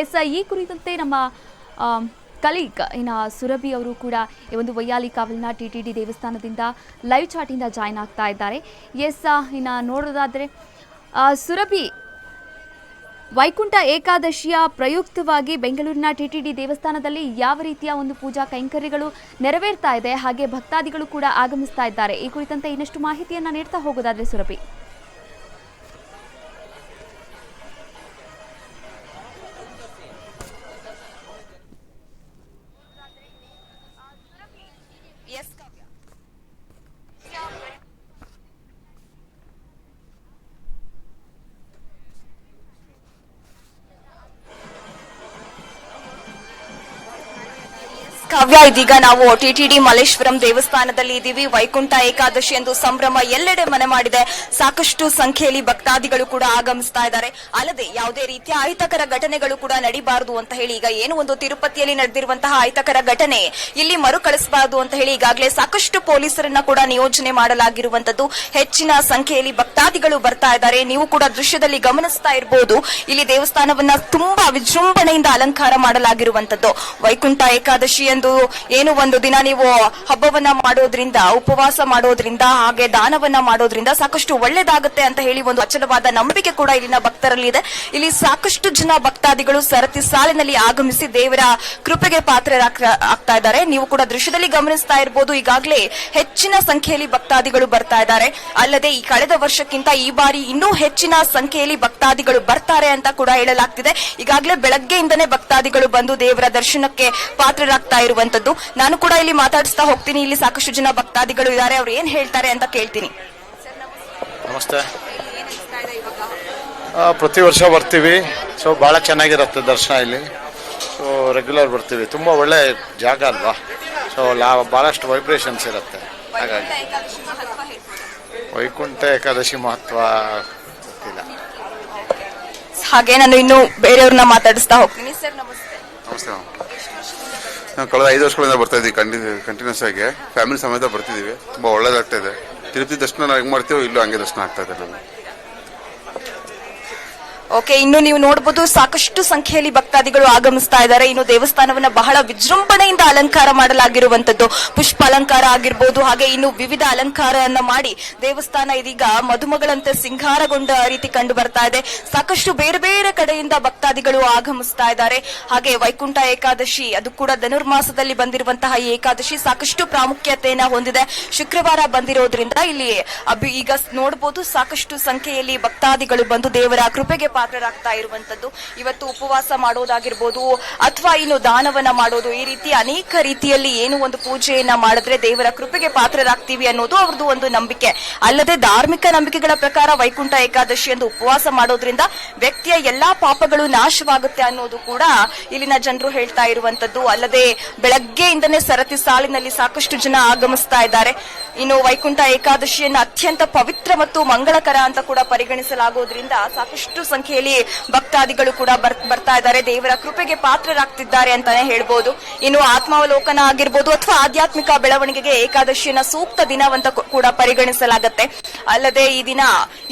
S, ಈ ಕುರಿತಂತೆ ನಮ್ಮ ಕಲೀಗ್ ಸುರಭಿ ಅವರು ಕೂಡ ಈ ಒಂದು ವೈಯಾಲಿ ಕಾವಲಿನ TTD ದೇವಸ್ಥಾನದಿಂದ ಲೈವ್ ಚಾಟಿಂದ ಜಾಯ್ನ್ ಆಗ್ತಾ ಇದ್ದಾರೆ. ಎಸ್, ನೋಡೋದಾದರೆ ಸುರಭಿ, ವೈಕುಂಠ ಏಕಾದಶಿಯ ಪ್ರಯುಕ್ತವಾಗಿ ಬೆಂಗಳೂರಿನ TTD ದೇವಸ್ಥಾನದಲ್ಲಿ ಯಾವ ರೀತಿಯ ಒಂದು ಪೂಜಾ ಕೈಂಕರ್ಯಗಳು ನೆರವೇರ್ತಾ ಇದೆ, ಹಾಗೆ ಭಕ್ತಾದಿಗಳು ಕೂಡ ಆಗಮಿಸ್ತಾ ಇದ್ದಾರೆ, ಈ ಕುರಿತಂತೆ ಇನ್ನಷ್ಟು ಮಾಹಿತಿಯನ್ನ ನೀಡ್ತಾ ಹೋಗೋದಾದ್ರೆ ಸುರಭಿ. ಕಾವ್ಯ, ಇದೀಗ ನಾವು TTD ಮಲ್ಲೇಶ್ವರಂ ದೇವಸ್ಥಾನದಲ್ಲಿ ಇದ್ದೀವಿ. ವೈಕುಂಠ ಏಕಾದಶಿ ಎಂದು ಸಂಭ್ರಮ ಎಲ್ಲೆಡೆ ಮನೆ ಮಾಡಿದೆ. ಸಾಕಷ್ಟು ಸಂಖ್ಯೆಯಲ್ಲಿ ಭಕ್ತಾದಿಗಳು ಕೂಡ ಆಗಮಿಸ್ತಾ ಇದ್ದಾರೆ. ಅಲ್ಲದೆ ಯಾವುದೇ ರೀತಿಯ ಅಹಿತಕರ ಘಟನೆಗಳು ಕೂಡ ನಡೀಬಾರದು ಅಂತ ಹೇಳಿ ಈಗ ಏನು ಒಂದು ತಿರುಪತಿಯಲ್ಲಿ ನಡೆದಿರುವಂತಹ ಅಹಿತಕರ ಘಟನೆ ಇಲ್ಲಿ ಮರುಕಳಿಸಬಾರದು ಅಂತ ಹೇಳಿ ಈಗಾಗಲೇ ಸಾಕಷ್ಟು ಪೊಲೀಸರನ್ನ ಕೂಡ ನಿಯೋಜನೆ ಮಾಡಲಾಗಿರುವಂತದ್ದು. ಹೆಚ್ಚಿನ ಸಂಖ್ಯೆಯಲ್ಲಿ ಭಕ್ತಾದಿಗಳು ಬರ್ತಾ ಇದ್ದಾರೆ. ನೀವು ಕೂಡ ದೃಶ್ಯದಲ್ಲಿ ಗಮನಿಸ್ತಾ ಇರಬಹುದು, ಇಲ್ಲಿ ದೇವಸ್ಥಾನವನ್ನ ತುಂಬಾ ವಿಜೃಂಭಣೆಯಿಂದ ಅಲಂಕಾರ ಮಾಡಲಾಗಿರುವಂತದ್ದು. ವೈಕುಂಠ ಏಕಾದಶಿ ಏನು ಒಂದು ದಿನ ನೀವು ಹಬ್ಬವನ್ನ ಮಾಡೋದ್ರಿಂದ, ಉಪವಾಸ ಮಾಡೋದ್ರಿಂದ, ಹಾಗೆ ದಾನವನ್ನ ಮಾಡೋದ್ರಿಂದ ಸಾಕಷ್ಟು ಒಳ್ಳೇದಾಗುತ್ತೆ ಅಂತ ಹೇಳಿ ಒಂದು ಅಚಲವಾದ ನಂಬಿಕೆ ಕೂಡ ಇಲ್ಲಿನ ಭಕ್ತರಲ್ಲಿ ಇದೆ. ಇಲ್ಲಿ ಸಾಕಷ್ಟು ಜನ ಭಕ್ತಾದಿಗಳು ಸರತಿ ಸಾಲಿನಲ್ಲಿ ಆಗಮಿಸಿ ದೇವರ ಕೃಪೆಗೆ ಪಾತ್ರರಾಗ್ತಾ ಇದ್ದಾರೆ. ನೀವು ಕೂಡ ದೃಶ್ಯದಲ್ಲಿ ಗಮನಿಸ್ತಾ ಇರಬಹುದು, ಈಗಾಗಲೇ ಹೆಚ್ಚಿನ ಸಂಖ್ಯೆಯಲ್ಲಿ ಭಕ್ತಾದಿಗಳು ಬರ್ತಾ ಇದ್ದಾರೆ. ಅಲ್ಲದೆ ಈ ಕಳೆದ ವರ್ಷಕ್ಕಿಂತ ಈ ಬಾರಿ ಇನ್ನೂ ಹೆಚ್ಚಿನ ಸಂಖ್ಯೆಯಲ್ಲಿ ಭಕ್ತಾದಿಗಳು ಬರ್ತಾರೆ ಅಂತ ಕೂಡ ಹೇಳಲಾಗ್ತಿದೆ. ಈಗಾಗಲೇ ಬೆಳಗ್ಗೆಯಿಂದನೇ ಭಕ್ತಾದಿಗಳು ಬಂದು ದೇವರ ದರ್ಶನಕ್ಕೆ ಪಾತ್ರರಾಗ್ತಾ ಇರುವಂತದ್ದು. ನಾನು ಕೂಡ ಇಲ್ಲಿ ಮಾತಾಡಿಸ್ತಾ ಹೋಗ್ತೀನಿ. ಇಲ್ಲಿ ಸಾಕಷ್ಟು ಜನ ಭಕ್ತಾದಿಗಳು ಇದ್ದಾರೆ, ಅವ್ರು ಏನ್ ಹೇಳ್ತಾರೆ ಅಂತ ಕೇಳ್ತೀನಿ. ನಮಸ್ತೆ. ಪ್ರತಿ ವರ್ಷ ಬರ್ತೀವಿ. ಸೊ ಬಹಳ ಚೆನ್ನಾಗಿರುತ್ತೆ ದರ್ಶನ ಇಲ್ಲಿ. ಸೊ ರೆಗ್ಯುಲರ್ ಬರ್ತೀವಿ. ತುಂಬಾ ಒಳ್ಳೆ ಜಾಗ ಅಲ್ವಾ. ಸೊ ಬಹಳಷ್ಟು ವೈಬ್ರೇಷನ್ಸ್ ಇರುತ್ತೆ. ಹಾಗಾಗಿ ವೈಕುಂಠ ಏಕಾದಶಿ ಮಹತ್ವ ಗೊತ್ತಿಲ್ಲ. ಹಾಗೆ ನಾನು ಇನ್ನು ಬೇರೆಯವ್ರನ್ನ ಮಾತಾಡಿಸ್ತಾ ಹೋಗ್ತೀನಿ. ಸರ್ ನಮಸ್ತೆ. ನಮಸ್ತೆ. ನಾವು ಕಳೆದ 5 ವರ್ಷಗಳಿಂದ ಬರ್ತಾ ಇದ್ದೀವಿ ಕಂಟಿನ್ಯೂಸ್ ಆಗಿ. ಫ್ಯಾಮಿಲಿ ಸಮೇತ ಬರ್ತಿದ್ದೀವಿ. ತುಂಬಾ ಒಳ್ಳೇದಾಗ್ತಾ ಇದೆ. ತಿರುಪತಿ ದರ್ಶನ ನಾವು ಹೆಂಗ್ ಮಾಡ್ತೀವೋ ಇಲ್ಲೂ ಹಂಗೆ ದರ್ಶನ ಆಗ್ತಾ ಇದೆ ನಮಗೆ. ಓಕೆ, ಇನ್ನು ನೀವು ನೋಡಬಹುದು ಸಾಕಷ್ಟು ಸಂಖ್ಯೆಯಲ್ಲಿ ಭಕ್ತಾದಿಗಳು ಆಗಮಿಸ್ತಾ ಇದ್ದಾರೆ. ಇನ್ನು ದೇವಸ್ಥಾನವನ್ನ ಬಹಳ ವಿಜೃಂಭಣೆಯಿಂದ ಅಲಂಕಾರ ಮಾಡಲಾಗಿರುವಂತದ್ದು. ಪುಷ್ಪ ಅಲಂಕಾರ ಆಗಿರ್ಬೋದು, ಹಾಗೆ ಇನ್ನು ವಿವಿಧ ಅಲಂಕಾರವನ್ನ ಮಾಡಿ ದೇವಸ್ಥಾನ ಇದೀಗ ಮದುಮಗಳಂತೆ ಸಿಂಗಾರಗೊಂಡ ರೀತಿ ಕಂಡು ಬರ್ತಾ ಇದೆ. ಸಾಕಷ್ಟು ಬೇರೆ ಬೇರೆ ಕಡೆಯಿಂದ ಭಕ್ತಾದಿಗಳು ಆಗಮಿಸ್ತಾ ಇದ್ದಾರೆ. ಹಾಗೆ ವೈಕುಂಠ ಏಕಾದಶಿ, ಅದು ಕೂಡ ಧನುರ್ಮಾಸದಲ್ಲಿ ಬಂದಿರುವಂತಹ ಈ ಏಕಾದಶಿ ಸಾಕಷ್ಟು ಪ್ರಾಮುಖ್ಯತೆಯನ್ನ ಹೊಂದಿದೆ. ಶುಕ್ರವಾರ ಬಂದಿರೋದ್ರಿಂದ ಇಲ್ಲಿ ಈಗ ನೋಡಬಹುದು ಸಾಕಷ್ಟು ಸಂಖ್ಯೆಯಲ್ಲಿ ಭಕ್ತಾದಿಗಳು ಬಂದು ದೇವರ ಕೃಪೆಗೆ ಪಾತ್ರರಾಗ್ತಾ ಇರುವಂತದ್ದು. ಇವತ್ತು ಉಪವಾಸ ಮಾಡೋದಾಗಿರ್ಬೋದು, ಅಥವಾ ಇನ್ನು ದಾನವನ್ನ ಮಾಡೋದು, ಈ ರೀತಿ ಅನೇಕ ರೀತಿಯಲ್ಲಿ ಏನು ಒಂದು ಪೂಜೆಯನ್ನ ಮಾಡಿದ್ರೆ ದೇವರ ಕೃಪೆಗೆ ಪಾತ್ರರಾಗ್ತೀವಿ ಅನ್ನೋದು ಅವ್ರದ್ದು ಒಂದು ನಂಬಿಕೆ. ಅಲ್ಲದೆ ಧಾರ್ಮಿಕ ನಂಬಿಕೆಗಳ ಪ್ರಕಾರ ವೈಕುಂಠ ಏಕಾದಶಿ ಎಂದು ಉಪವಾಸ ಮಾಡೋದ್ರಿಂದ ವ್ಯಕ್ತಿಯ ಎಲ್ಲಾ ಪಾಪಗಳು ನಾಶವಾಗುತ್ತೆ ಅನ್ನೋದು ಕೂಡ ಇಲ್ಲಿನ ಜನರು ಹೇಳ್ತಾ ಇರುವಂತದ್ದು. ಅಲ್ಲದೆ ಬೆಳಗ್ಗೆಯಿಂದನೇ ಸರತಿ ಸಾಲಿನಲ್ಲಿ ಸಾಕಷ್ಟು ಜನ ಆಗಮಿಸ್ತಾ ಇದ್ದಾರೆ. ಇನ್ನು ವೈಕುಂಠ ಏಕಾದಶಿಯನ್ನು ಅತ್ಯಂತ ಪವಿತ್ರ ಮತ್ತು ಮಂಗಳಕರ ಅಂತ ಕೂಡ ಪರಿಗಣಿಸಲಾಗೋದ್ರಿಂದ ಸಾಕಷ್ಟು ಸಂಖ್ಯೆಯಲ್ಲಿ ಭಕ್ತಾದಿಗಳು ಕೂಡ ಬರ್ತಾ ಇದ್ದಾರೆ. ದೇವರ ಕೃಪೆಗೆ ಪಾತ್ರರಾಗ್ತಿದ್ದಾರೆ ಅಂತಾನೆ ಹೇಳ್ಬೋದು. ಇನ್ನು ಆತ್ಮಾವಲೋಕನ ಆಗಿರ್ಬೋದು ಅಥವಾ ಆಧ್ಯಾತ್ಮಿಕ ಬೆಳವಣಿಗೆಗೆ ಏಕಾದಶಿಯನ್ನ ಸೂಕ್ತ ದಿನವಂತ ಕೂಡ ಪರಿಗಣಿಸಲಾಗುತ್ತೆ. ಅಲ್ಲದೆ ಈ ದಿನ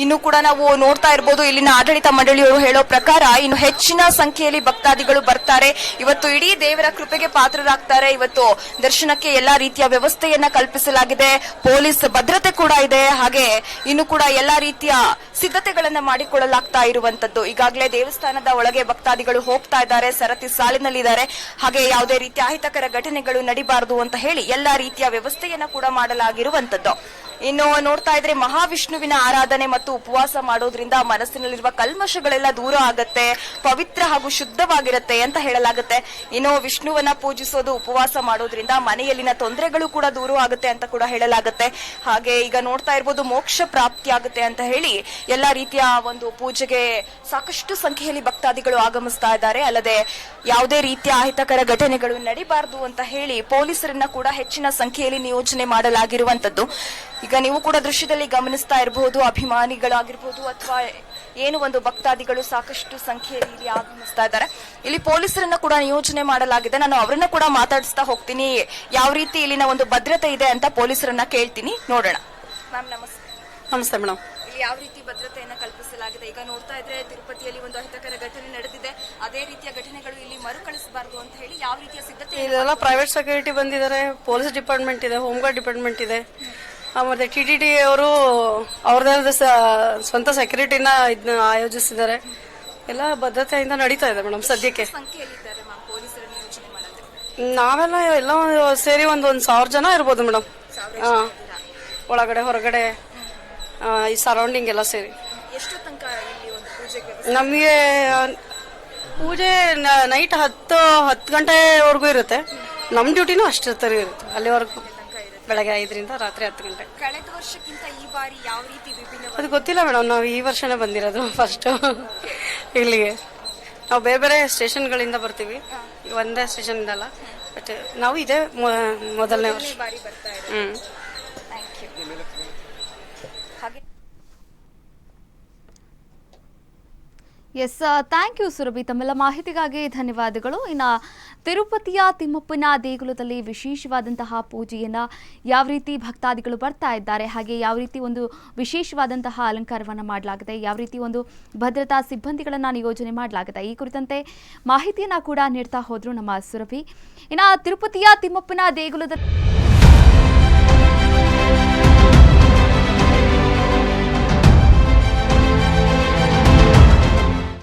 ಇನ್ನು ಕೂಡ ನಾವು ನೋಡ್ತಾ ಇರ್ಬೋದು, ಇಲ್ಲಿನ ಆಡಳಿತ ಮಂಡಳಿಯವರು ಹೇಳೋ ಪ್ರಕಾರ ಇನ್ನು ಹೆಚ್ಚಿನ ಸಂಖ್ಯೆಯಲ್ಲಿ ಭಕ್ತಾದಿಗಳು ಬರ್ತಾರೆ. ಇವತ್ತು ಇಡೀ ದೇವರ ಕೃಪೆಗೆ ಪಾತ್ರರಾಗ್ತಾರೆ. ಇವತ್ತು ದರ್ಶನಕ್ಕೆ ಎಲ್ಲಾ ರೀತಿಯ ವ್ಯವಸ್ಥೆಯನ್ನ ಕಲ್ಪಿಸಲಾಗಿದೆ. ಪೊಲೀಸ್ ಭದ್ರತೆ ಕೂಡ ಇದೆ. ಹಾಗೆ ಇನ್ನು ಕೂಡ ಎಲ್ಲಾ ರೀತಿಯ ಸಿದ್ಧತೆಗಳನ್ನ ಮಾಡಿಕೊಳ್ಳಲಾಗ್ತಾ ಇರುವಂತದ್ದು. ಈಗಾಗಲೇ ದೇವಸ್ಥಾನದ ಒಳಗೆ ಭಕ್ತಾದಿಗಳು ಹೋಗ್ತಾ ಇದ್ದಾರೆ, ಸರತಿ ಸಾಲಿನಲ್ಲಿದ್ದಾರೆ. ಹಾಗೆ ಯಾವುದೇ ರೀತಿಯ ಅಹಿತಕರ ಘಟನೆಗಳು ನಡೀಬಾರದು ಅಂತ ಹೇಳಿ ಎಲ್ಲಾ ರೀತಿಯ ವ್ಯವಸ್ಥೆಯನ್ನ ಕೂಡ ಮಾಡಲಾಗಿರುವಂತದ್ದು. ಇನ್ನು ನೋಡ್ತಾ ಇದ್ರೆ ಮಹಾವಿಷ್ಣುವಿನ ಆರಾಧನೆ ಮತ್ತು ಉಪವಾಸ ಮಾಡೋದ್ರಿಂದ ಮನಸ್ಸಿನಲ್ಲಿರುವ ಕಲ್ಮಶಗಳೆಲ್ಲ ದೂರ ಆಗತ್ತೆ, ಪವಿತ್ರ ಹಾಗೂ ಶುದ್ಧವಾಗಿರುತ್ತೆ ಅಂತ ಹೇಳಲಾಗುತ್ತೆ. ಇನ್ನು ವಿಷ್ಣುವನ್ನ ಪೂಜಿಸೋದು, ಉಪವಾಸ ಮಾಡೋದ್ರಿಂದ ಮನೆಯಲ್ಲಿನ ತೊಂದರೆಗಳು ಕೂಡ ದೂರ ಆಗುತ್ತೆ ಅಂತ ಕೂಡ ಹೇಳಲಾಗುತ್ತೆ. ಹಾಗೆ ಈಗ ನೋಡ್ತಾ ಇರ್ಬೋದು ಮೋಕ್ಷ ಪ್ರಾಪ್ತಿ ಆಗುತ್ತೆ ಅಂತ ಹೇಳಿ ಎಲ್ಲಾ ರೀತಿಯ ಒಂದು ಪೂಜೆಗೆ ಸಾಕಷ್ಟು ಸಂಖ್ಯೆಯಲ್ಲಿ ಭಕ್ತಾದಿಗಳು ಆಗಮಿಸ್ತಾ ಇದ್ದಾರೆ. ಅಲ್ಲದೆ ಯಾವುದೇ ರೀತಿಯ ಅಹಿತಕರ ಘಟನೆಗಳು ನಡೀಬಾರದು ಅಂತ ಹೇಳಿ ಪೊಲೀಸರನ್ನ ಕೂಡ ಹೆಚ್ಚಿನ ಸಂಖ್ಯೆಯಲ್ಲಿ ನಿಯೋಜನೆ ಮಾಡಲಾಗಿರುವಂತದ್ದು. ಈಗ ನೀವು ಕೂಡ ದೃಶ್ಯದಲ್ಲಿ ಗಮನಿಸ್ತಾ ಇರಬಹುದು, ಅಭಿಮಾನಿಗಳಾಗಿರ್ಬೋದು ಅಥವಾ ಏನು ಒಂದು ಭಕ್ತಾದಿಗಳು ಸಾಕಷ್ಟು ಸಂಖ್ಯೆಯಲ್ಲಿ ಇಲ್ಲಿ ಆಗಮಿಸ್ತಾ ಇದ್ದಾರೆ. ಇಲ್ಲಿ ಪೊಲೀಸರನ್ನ ಕೂಡ ನಿಯೋಜನೆ ಮಾಡಲಾಗಿದೆ. ನಾನು ಅವರನ್ನ ಕೂಡ ಮಾತಾಡಿಸ್ತಾ ಹೋಗ್ತೀನಿ, ಯಾವ ರೀತಿ ಇಲ್ಲಿನ ಒಂದು ಭದ್ರತೆ ಇದೆ ಅಂತ ಪೊಲೀಸರನ್ನ ಕೇಳ್ತೀನಿ, ನೋಡೋಣ. ಮ್ಯಾಮ್ ನಮಸ್ತೆ. ನಮಸ್ತೆ ಮೇಡಮ್. ಇಲ್ಲಿ ಯಾವ ರೀತಿ ಭದ್ರತೆಯನ್ನ ಕಲ್ಪಿಸಲಾಗಿದೆ, ಈಗ ನೋಡ್ತಾ ಇದ್ರೆ ತಿರುಪತಿಯಲ್ಲಿ ಒಂದು ಅಹಿತಕರ ಘಟನೆ ನಡೆದಿದೆ, ಅದೇ ರೀತಿಯ ಘಟನೆಗಳು ಇಲ್ಲಿ ಮರುಕಳಿಸಬಾರದು ಅಂತ ಹೇಳಿ ಯಾವ ರೀತಿಯ ಸಿದ್ಧತೆ ಇದೆಲ್ಲ ಪ್ರೈವೇಟ್ ಸೆಕ್ಯೂರಿಟಿ ಬಂದಿದ್ದಾರೆ, ಪೊಲೀಸ್ ಡಿಪಾರ್ಟ್ಮೆಂಟ್ ಇದೆ, ಹೋಮ್ ಗಾರ್ಡ್ ಡಿಪಾರ್ಟ್ಮೆಂಟ್ ಇದೆ, ಮತ್ತೆ TTD ಅವರು ಅವ್ರದೇ ಆದ ಸ್ವಂತ ಸೆಕ್ಯೂರಿಟಿನ ಇದನ್ನ ಆಯೋಜಿಸಿದ್ದಾರೆ. ಎಲ್ಲ ಭದ್ರತೆಯಿಂದ ನಡೀತಾ ಇದೆ ಮೇಡಮ್ ಸದ್ಯಕ್ಕೆ. ಸಂಖ್ಯೆಯಲ್ಲಿದ್ದಾರೆ ಮ್ಯಾಮ್ ಪೊಲೀಸರನ್ನು ಯೋಚನೆ ಮಾಡೋದು? ನಾವೆಲ್ಲ ಎಲ್ಲ ಸೇರಿ ಒಂದು 1,000 ಜನ ಇರ್ಬೋದು ಮೇಡಮ್. ಒಳಗಡೆ ಹೊರಗಡೆ ಈ ಸರೌಂಡಿಂಗ್ ಎಲ್ಲ ಸೇರಿ. ಎಷ್ಟು ತನಕ ಇಲ್ಲಿ ಒಂದು ಪೂಜೆಗೆ ನಮಗೆ ಪೂಜೆ ನೈಟ್ 10 ಗಂಟೆವರೆಗೂ ಇರುತ್ತೆ. ನಮ್ಮ ಡ್ಯೂಟಿನೂ ಅಷ್ಟೊತ್ತರೆಗೂ ಇರುತ್ತೆ, ಅಲ್ಲಿವರೆಗೂ. ಬೆಳಗ್ಗೆ 5ರಿಂದ ರಾತ್ರಿ 10 ಗಂಟೆ. ಕಳೆದ ವರ್ಷಕ್ಕಿಂತ ಈ ಬಾರಿ ಯಾವ ರೀತಿ ವಿಭಿನ್ನ? ಅದು ಗೊತ್ತಿಲ್ಲ ಮೇಡಮ್, ನಾವು ಈ ವರ್ಷನೇ ಬಂದಿರೋದು ಫಸ್ಟ್ ಇಲ್ಲಿಗೆ. ನಾವು ಬೇರೆ ಬೇರೆ ಸ್ಟೇಷನ್ಗಳಿಂದ ಬರ್ತೀವಿ, ಒಂದೇ ಸ್ಟೇಷನ್ ಇಂದ ಅಲ್ಲ, ಬಟ್ ನಾವು ಇದೇ ಮೊದಲನೇ ವರ್ಷ. ಬಾರಿ ಬರ್ತಾ ಇದೆ. Thank you. ಹಾಗೆ ಎಸ್, ಥ್ಯಾಂಕ್ ಯು ಸುರಭಿ, ತಮ್ಮೆಲ್ಲ ಮಾಹಿತಿಗಾಗಿ ಧನ್ಯವಾದಗಳು. ಇನ್ನು ತಿರುಪತಿಯ ತಿಮ್ಮಪ್ಪನ ದೇಗುಲದಲ್ಲಿ ವಿಶೇಷವಾದಂತಹ ಪೂಜೆಯನ್ನು ಯಾವ ರೀತಿ ಭಕ್ತಾದಿಗಳು ಬರ್ತಾ ಇದ್ದಾರೆ, ಹಾಗೆ ಯಾವ ರೀತಿ ಒಂದು ವಿಶೇಷವಾದಂತಹ ಅಲಂಕಾರವನ್ನು ಮಾಡಲಾಗಿದೆ, ಯಾವ ರೀತಿ ಒಂದು ಭದ್ರತಾ ಸಿಬ್ಬಂದಿಗಳನ್ನು ನಿಯೋಜನೆ ಮಾಡಲಾಗಿದೆ, ಈ ಕುರಿತಂತೆ ಮಾಹಿತಿಯನ್ನು ಕೂಡ ನೀಡ್ತಾ ಹೋದರು ನಮ್ಮ ಸುರಭಿ. ಇನ್ನು ತಿರುಪತಿಯ ತಿಮ್ಮಪ್ಪನ ದೇಗುಲದ